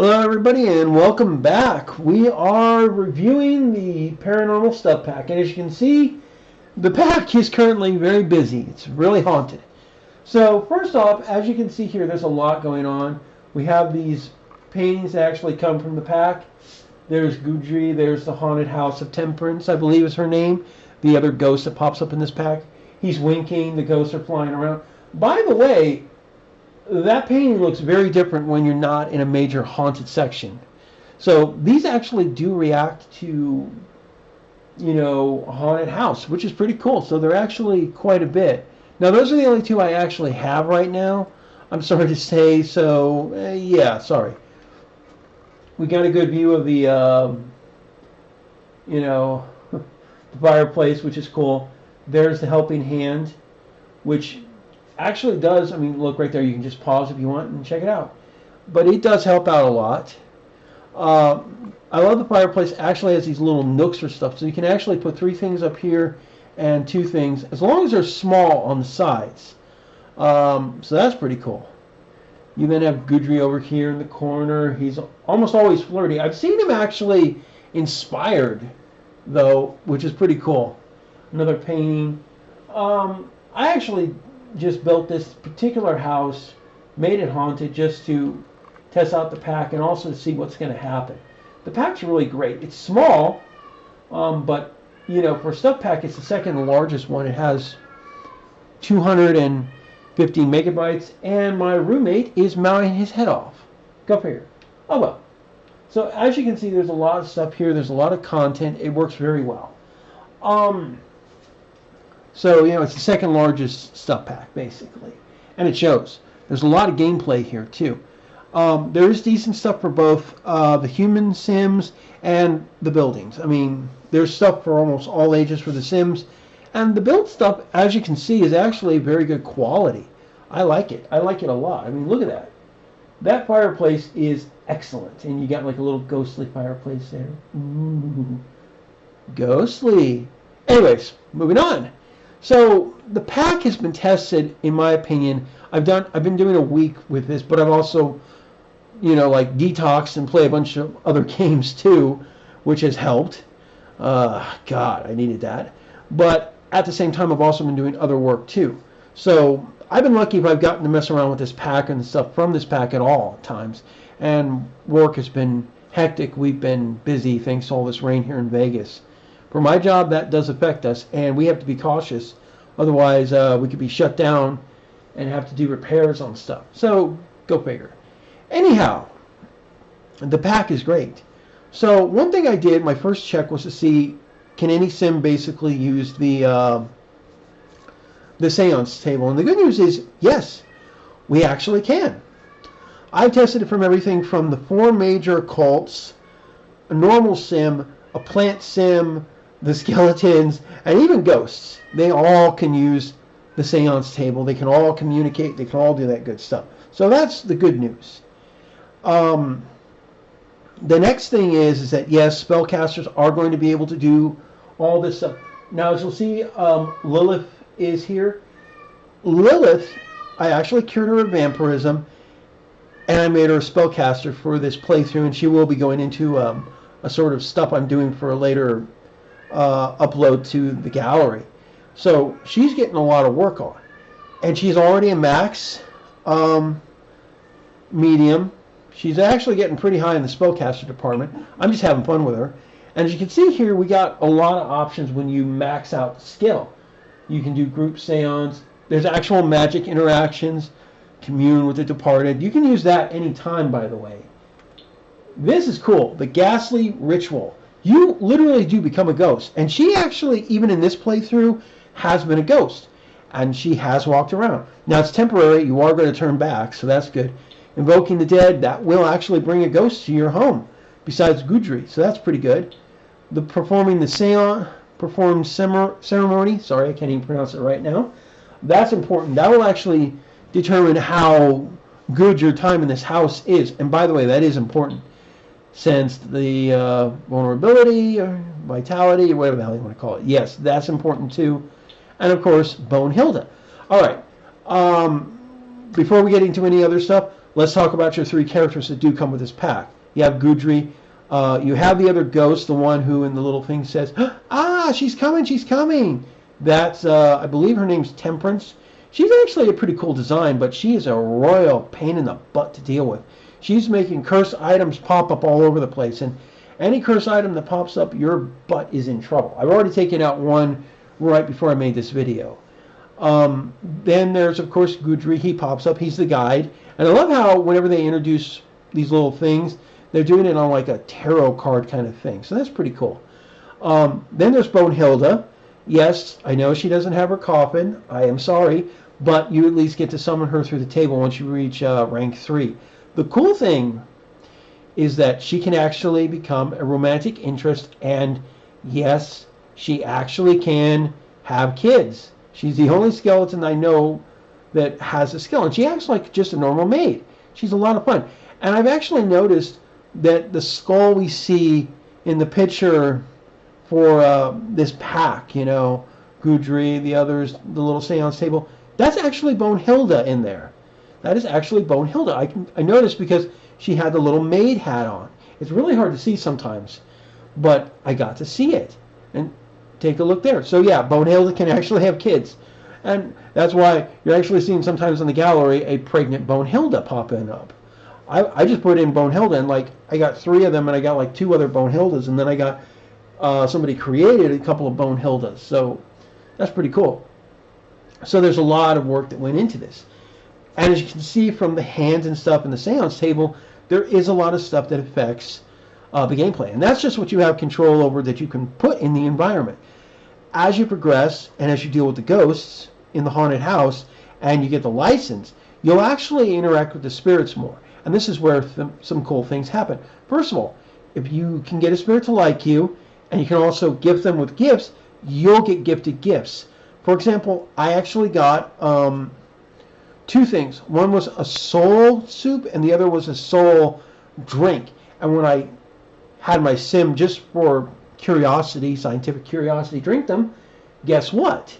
Hello, everybody, and welcome back. We are reviewing the Paranormal Stuff Pack, and as you can see, the pack is currently very busy. It's really haunted. So, first off, as you can see here, there's a lot going on. We have these paintings that actually come from the pack. There's Gudri, there's the Haunted House of Temperance, I believe is her name, the other ghost that pops up in this pack. He's winking, the ghosts are flying around. By the way, that painting looks very different when you're not in a major haunted section. So these actually do react to, a haunted house, which is pretty cool. So they're actually quite a bit. Now those are the only two I actually have right now. I'm sorry to say. So yeah, sorry. We got a good view of the, the fireplace, which is cool. There's the helping hand, which actually does, look right there, you can just pause if you want and check it out. But it does help out a lot. I love the fireplace. Actually has these little nooks or stuff, so you can actually put 3 things up here and 2 things, as long as they're small on the sides. So that's pretty cool. You then have Gudri over here in the corner. He's almost always flirty. I've seen him actually inspired, though, which is pretty cool. Another painting. I actually just built this particular house, made it haunted just to test out the pack and also to see what's going to happen. The pack's really great. It's small, but for a stuff pack, it's the second largest one. It has 250 megabytes, and my roommate is mounting his head off. Go figure. Oh well. So as you can see, there's a lot of stuff here. There's a lot of content. It works very well. So, it's the second largest stuff pack, basically. And it shows. There's a lot of gameplay here, too. There is decent stuff for both the human Sims and the buildings. There's stuff for almost all ages for the Sims. And the build stuff, as you can see, is actually very good quality. I like it. I like it a lot. Look at that. That fireplace is excellent. And you got like a little ghostly fireplace there. Ooh. Ghostly. Anyways, moving on. So the pack has been tested, in my opinion. I've been doing a week with this, but I've also, detoxed and play a bunch of other games too, which has helped. God, I needed that. But at the same time, I've also been doing other work too. So I've been lucky if I've gotten to mess around with this pack and stuff from this pack at all times. And work has been hectic. We've been busy thanks to all this rain here in Vegas. For my job, that does affect us, and we have to be cautious. Otherwise, we could be shut down and have to do repairs on stuff. So, go figure. Anyhow, the pack is great. So, one thing I did, my first check was to see, can any sim basically use the seance table? And the good news is, yes, we actually can. I've tested it from everything from the 4 major occults, a normal sim, a plant sim, the skeletons, and even ghosts. They all can use the seance table. They can all communicate. They can all do that good stuff. So that's the good news. The next thing is that, yes, spellcasters are going to be able to do all this stuff. Now, as you'll see, Lilith is here. Lilith, I actually cured her of vampirism, and I made her a spellcaster for this playthrough, and she will be going into a sort of stuff I'm doing for a later upload to the gallery. So she's getting a lot of work on, and she's already a max medium. She's actually getting pretty high in the spellcaster department. I'm just having fun with her, and as you can see here, we got a lot of options when you max out the skill. You can do group seance. There's actual magic interactions, commune with the departed. You can use that anytime, by the way. This is cool. The ghastly ritual. You literally do become a ghost. And she actually, even in this playthrough, has been a ghost. And she has walked around. Now, it's temporary. You are going to turn back, so that's good. Invoking the dead, that will actually bring a ghost to your home, besides Gudri. So that's pretty good. The performing the seance, performed ceremony. Sorry, I can't even pronounce it right now. That's important. That will actually determine how good your time in this house is. And by the way, that is important. Since the vulnerability or vitality or whatever the hell you want to call it. Yes, that's important too. And of course, Bone Hilda. All right. Before we get into any other stuff, let's talk about your three characters that do come with this pack. You have Gudry. You have the other ghost, the one who in the little thing says, "Ah, she's coming, she's coming." That's, I believe her name's Temperance. She's actually a pretty cool design, but she is a royal pain in the butt to deal with. She's making cursed items pop up all over the place, and any cursed item that pops up, your butt is in trouble. I've already taken out one right before I made this video. Then there's, of course, Gudry. He pops up. He's the guide. And I love how whenever they introduce these little things, they're doing it on like a tarot card kind of thing. So that's pretty cool. Then there's Bonehilda. Yes, I know she doesn't have her coffin. I am sorry. But you at least get to summon her through the table once you reach rank 3. The cool thing is that she can actually become a romantic interest. And yes, she actually can have kids. She's the only skeleton I know that has a skill. And she acts like just a normal maid. She's a lot of fun. And I've actually noticed that the skull we see in the picture for this pack, you know, Gudry, the others, the little seance table, that's actually Bonehilda in there. That is actually Bonehilda. I noticed because she had the little maid hat on. It's really hard to see sometimes, but I got to see it. And take a look there. So yeah, Bonehilda can actually have kids. And that's why you're actually seeing sometimes in the gallery a pregnant Bonehilda popping up. I just put in Bonehilda, and like I got 3 of them, and I got like 2 other Bonehildas, and then I got somebody created a couple of Bonehildas. So that's pretty cool. So there's a lot of work that went into this. And as you can see from the hands and stuff in the seance table, there is a lot of stuff that affects the gameplay. And that's just what you have control over that you can put in the environment. As you progress and as you deal with the ghosts in the haunted house and you get the license, you'll actually interact with the spirits more. And this is where some cool things happen. First of all, if you can get a spirit to like you and you can also gift them with gifts, you'll get gifted gifts. For example, I actually got 2 things. One was a soul soup and the other was a soul drink. And when I had my sim just for curiosity, scientific curiosity, drink them, guess what?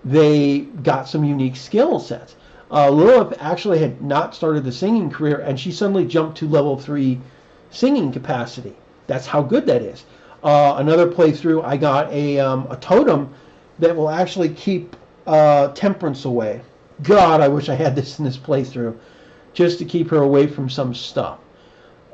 They got some unique skill sets. Lilith actually had not started the singing career, and she suddenly jumped to level 3 singing capacity. That's how good that is. Another playthrough, I got a totem that will actually keep temperance away. God, I wish I had this in this playthrough, just to keep her away from some stuff.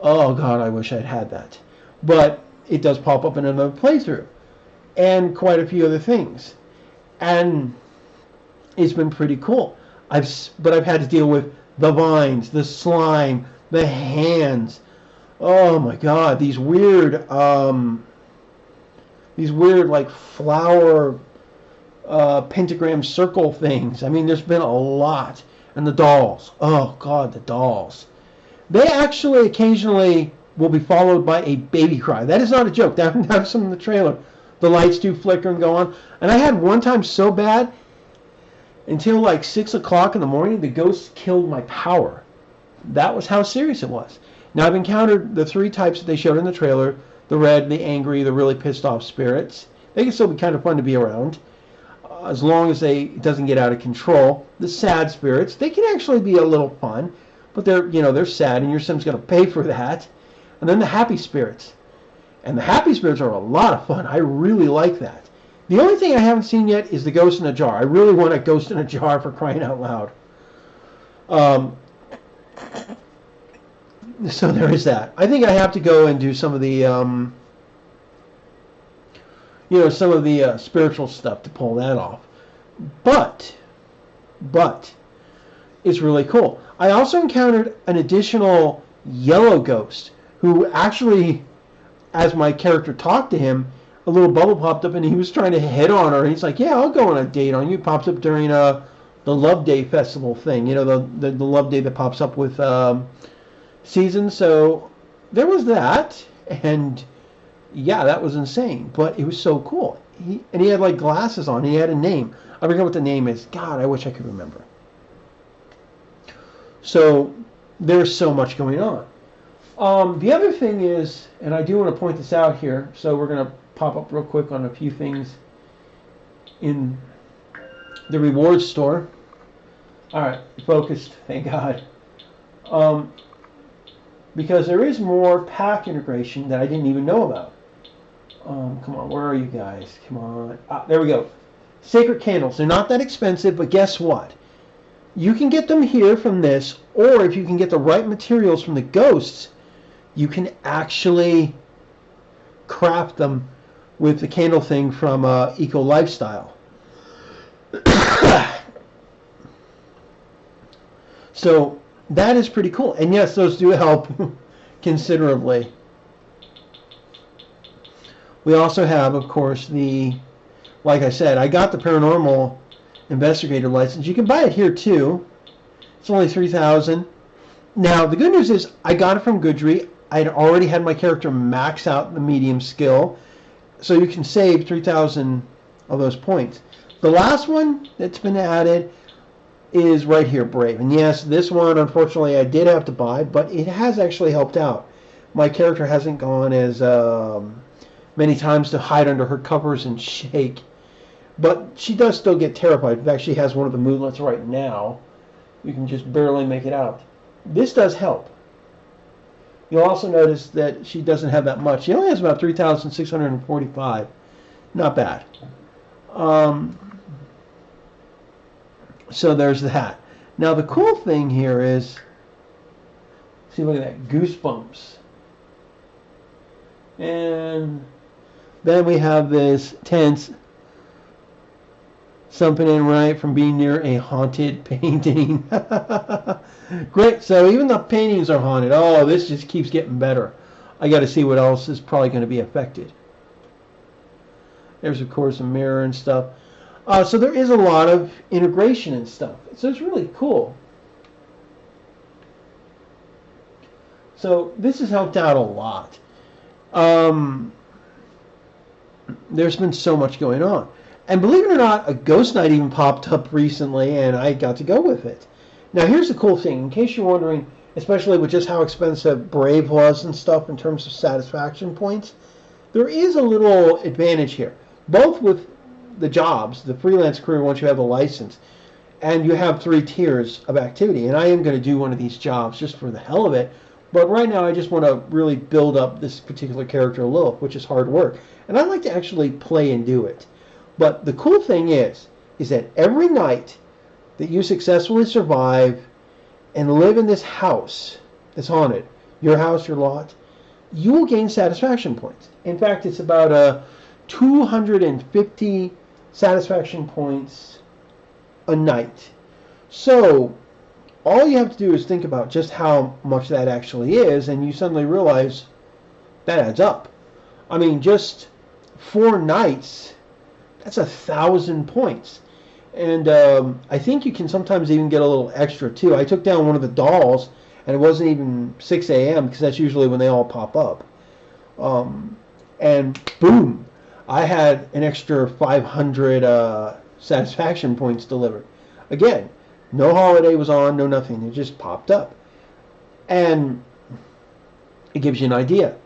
Oh God, I wish I'd had that. But it does pop up in another playthrough, and quite a few other things, and it's been pretty cool. But I've had to deal with the vines, the slime, the hands. Oh my God, these weird like flower pentagram circle things. I mean, there's been a lot. And the dolls. Oh God, the dolls. They actually occasionally will be followed by a baby cry. That is not a joke. That's from the trailer. The lights do flicker and go on. And I had one time so bad, until like 6 o'clock in the morning, the ghosts killed my power. That was how serious it was. Now, I've encountered the 3 types that they showed in the trailer. The red, the angry, the really pissed off spirits. They can still be kind of fun to be around, as long as it doesn't get out of control. The sad spirits, they can actually be a little fun, but they're sad, and your sim's going to pay for that. And then the happy spirits. And the happy spirits are a lot of fun. I really like that. The only thing I haven't seen yet is the ghost in a jar. I really want a ghost in a jar, for crying out loud. So there is that. I think I have to go and do some of the, spiritual stuff to pull that off. But, it's really cool. I also encountered an additional yellow ghost who actually, as my character talked to him, a little bubble popped up and he was trying to hit on her. And he's like, yeah, I'll go on a date on you. Pops up during the Love Day festival thing. You know, the Love Day that pops up with seasons. So there was that. And yeah, that was insane. But it was so cool. He had like glasses on. He had a name. I forget what the name is. God, I wish I could remember. So there's so much going on. The other thing is, and I do want to point this out here, so we're going to pop up real quick on a few things in the rewards store. All right, focused, thank God. Um, because there is more pack integration that I didn't even know about. Come on, where are you guys? Come on. There we go. Sacred candles. They're not that expensive, but guess what? You can get them here from this, or if you can get the right materials from the ghosts, you can actually craft them with the candle thing from Eco Lifestyle. So that is pretty cool. And yes, those do help considerably. We also have, of course, like I said, I got the Paranormal Investigator license. You can buy it here too. It's only $3,000. Now, the good news is I got it from Goodry. I had already had my character max out the medium skill. So you can save 3,000 of those points. The last one that's been added is right here, Brave. And yes, this one, unfortunately, I did have to buy, but it has actually helped out. My character hasn't gone as many times to hide under her covers and shake. But she does still get terrified. In fact, she has one of the moodlets right now. You can just barely make it out. This does help. You'll also notice that she doesn't have that much. She only has about 3,645. Not bad. So there's that. Now the cool thing here is, see, look at that, goosebumps. And then we have this tense something in right from being near a haunted painting. Great. So even the paintings are haunted. Oh, this just keeps getting better. I got to see what else is probably going to be affected. There's, of course, a mirror and stuff. So there is a lot of integration and stuff. So it's really cool. So this has helped out a lot. There's been so much going on. And believe it or not, a ghost night even popped up recently, and I got to go with it. Now, here's the cool thing. In case you're wondering, especially with just how expensive Brave was and stuff in terms of satisfaction points, there is a little advantage here. Both with the jobs, the freelance career once you have a license, and you have 3 tiers of activity. And I am going to do one of these jobs just for the hell of it. But right now, I just want to really build up this particular character a little, which is hard work. And I like to actually play and do it. But the cool thing is that every night that you successfully survive and live in this house that's haunted, your house, your lot, you will gain satisfaction points. In fact, it's about 250 satisfaction points a night. So all you have to do is think about just how much that actually is, and you suddenly realize that adds up. I mean, just 4 nights, that's 1,000 points. And I think you can sometimes even get a little extra too. I took down one of the dolls, and it wasn't even 6 a.m. because that's usually when they all pop up. And boom, I had an extra 500 satisfaction points delivered. Again, no holiday was on, no nothing. It just popped up. And it gives you an idea.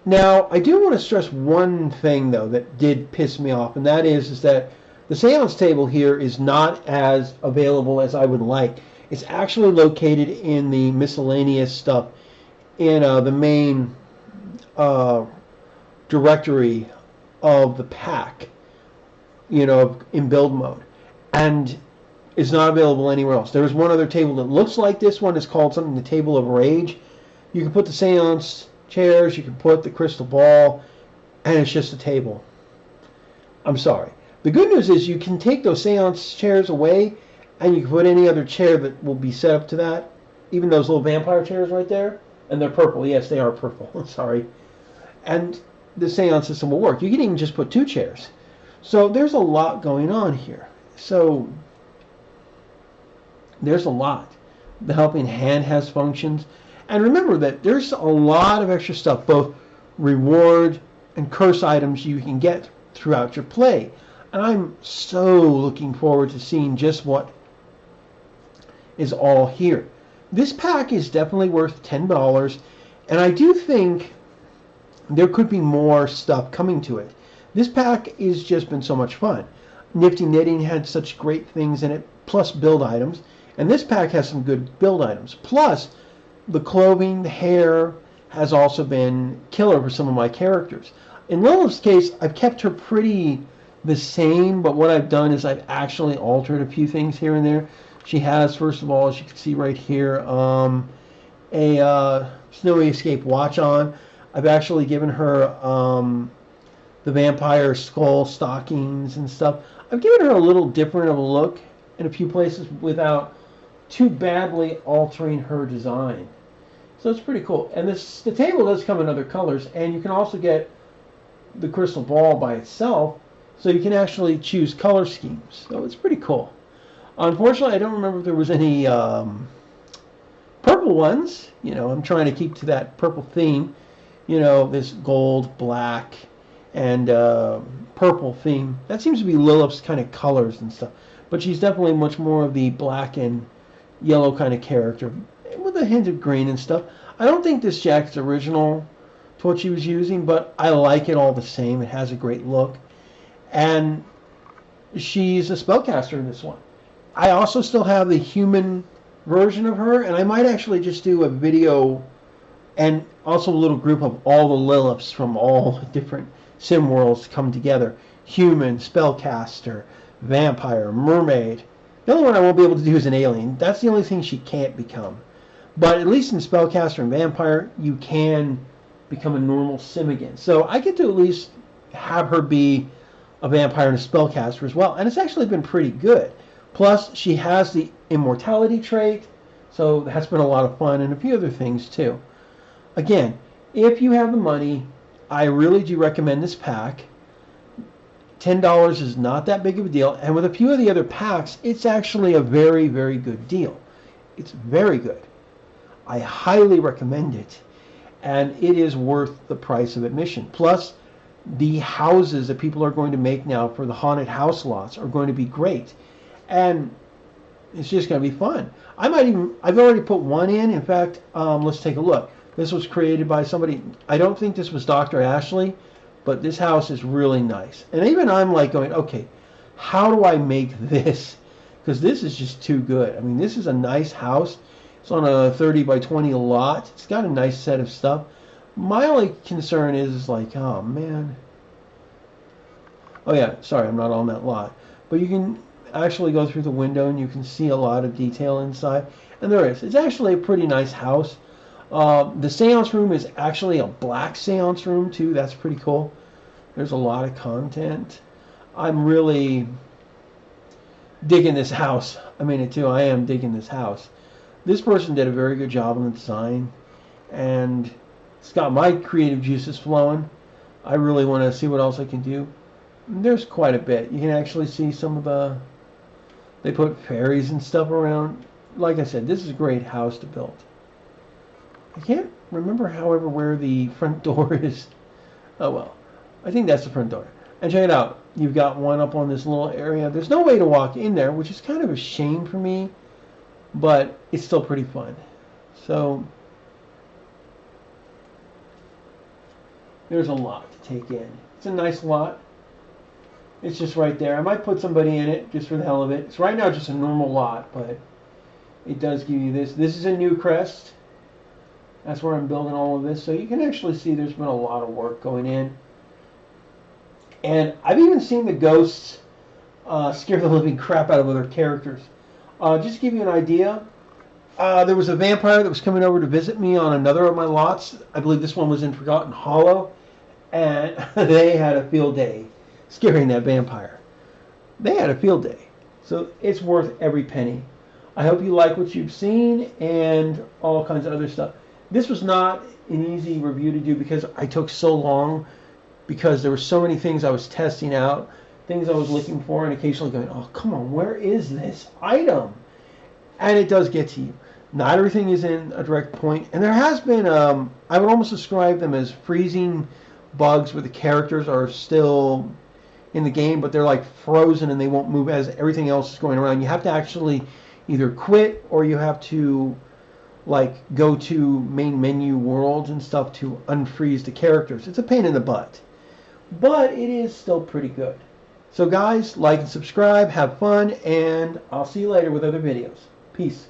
Now, I do want to stress one thing, though, that did piss me off, and that is that the seance table here is not as available as I would like. It's actually located in the miscellaneous stuff in the main directory of the pack, you know, in build mode, and is not available anywhere else. There's one other table that looks like this one. It's called something the Table of Rage. You can put the seance chairs, you can put the crystal ball, and it's just a table. I'm sorry. The good news is you can take those seance chairs away, and you can put any other chair that will be set up to that, even those little vampire chairs right there, and they're purple. Yes, they are purple. I'm sorry. And the seance system will work. You can even just put 2 chairs. So there's a lot going on here. So there's a lot. The helping hand has functions. And remember that there's a lot of extra stuff, both reward and curse items you can get throughout your play. And I'm so looking forward to seeing just what is all here. This pack is definitely worth $10, and I do think there could be more stuff coming to it. This pack has just been so much fun. Nifty Knitting had such great things in it, plus build items. And this pack has some good build items. Plus, the clothing, the hair has also been killer for some of my characters. In Lilith's case, I've kept her pretty the same, but what I've done is I've actually altered a few things here and there. She has, first of all, as you can see right here, a Snowy Escape watch on. I've actually given her the vampire skull stockings and stuff. I've given her a little different of a look in a few places without too badly altering her design. So it's pretty cool. And the table does come in other colors, and you can also get the crystal ball by itself, so you can actually choose color schemes. So it's pretty cool. Unfortunately, I don't remember if there was any purple ones. You know, I'm trying to keep to that purple theme. You know, this gold, black, and purple theme. That seems to be Lilith's kind of colors and stuff. But she's definitely much more of the black and yellow kind of character with a hint of green and stuff. I don't think this jacket's original to what she was using, but I like it all the same. It has a great look. And she's a spellcaster in this one. I also still have the human version of her, and I might actually just do a video and also a little group of all the Liliths from all different sim worlds come together. Human, spellcaster, vampire, mermaid. The only one I won't be able to do is an alien. That's the only thing she can't become. But at least in spellcaster and vampire, you can become a normal sim again. So I get to at least have her be a vampire and a spellcaster as well. And it's actually been pretty good. Plus, she has the immortality trait, so that's been a lot of fun, and a few other things too. Again, if you have the money, I really do recommend this pack. $10 is not that big of a deal, and with a few of the other packs, it's actually a very, very good deal. It's very good. I highly recommend it, and it is worth the price of admission. Plus, the houses that people are going to make now for the haunted house lots are going to be great. And it's just going to be fun. I've already put one in. In fact, let's take a look. This was created by somebody. I don't think this was Dr. Ashley, but this house is really nice. And even I'm like going, okay, how do I make this? Because this is just too good. I mean, this is a nice house. It's on a 30 by 20 lot. It's got a nice set of stuff. My only concern is like, oh man. Oh yeah, sorry, I'm not on that lot. But you can actually go through the window and you can see a lot of detail inside. And there is. It's actually a pretty nice house. The seance room is actually a black seance room too. That's pretty cool. There's a lot of content. I'm really digging this house. I am digging this house. This person did a very good job on the design, and it's got my creative juices flowing. I really want to see what else I can do. There's quite a bit. You can actually see some of the... They put fairies and stuff around. Like I said, this is a great house to build. I can't remember, however, where the front door is. Oh well. I think that's the front door. And check it out. You've got one up on this little area. There's no way to walk in there, which is kind of a shame for me. But it's still pretty fun. So there's a lot to take in. It's a nice lot. It's just right there. I might put somebody in it just for the hell of it. It's right now just a normal lot, but it does give you this. This is a new crest. That's where I'm building all of this. So you can actually see there's been a lot of work going in. And I've even seen the ghosts scare the living crap out of other characters. Just to give you an idea, there was a vampire that was coming over to visit me on another of my lots. I believe this one was in Forgotten Hollow. And they had a field day scaring that vampire. They had a field day. So it's worth every penny. I hope you like what you've seen and all kinds of other stuff. This was not an easy review to do because I took so long, because there were so many things I was testing out, things I was looking for, and occasionally going, oh, come on, where is this item? And it does get to you. Not everything is in a direct point. And there has been, I would almost describe them as freezing bugs where the characters are still in the game, but they're like frozen and they won't move as everything else is going around. You have to actually either quit or you have to like go to main menu worlds and stuff to unfreeze the characters. It's a pain in the butt, but it is still pretty good. So guys, like and subscribe, have fun, and I'll see you later with other videos. Peace.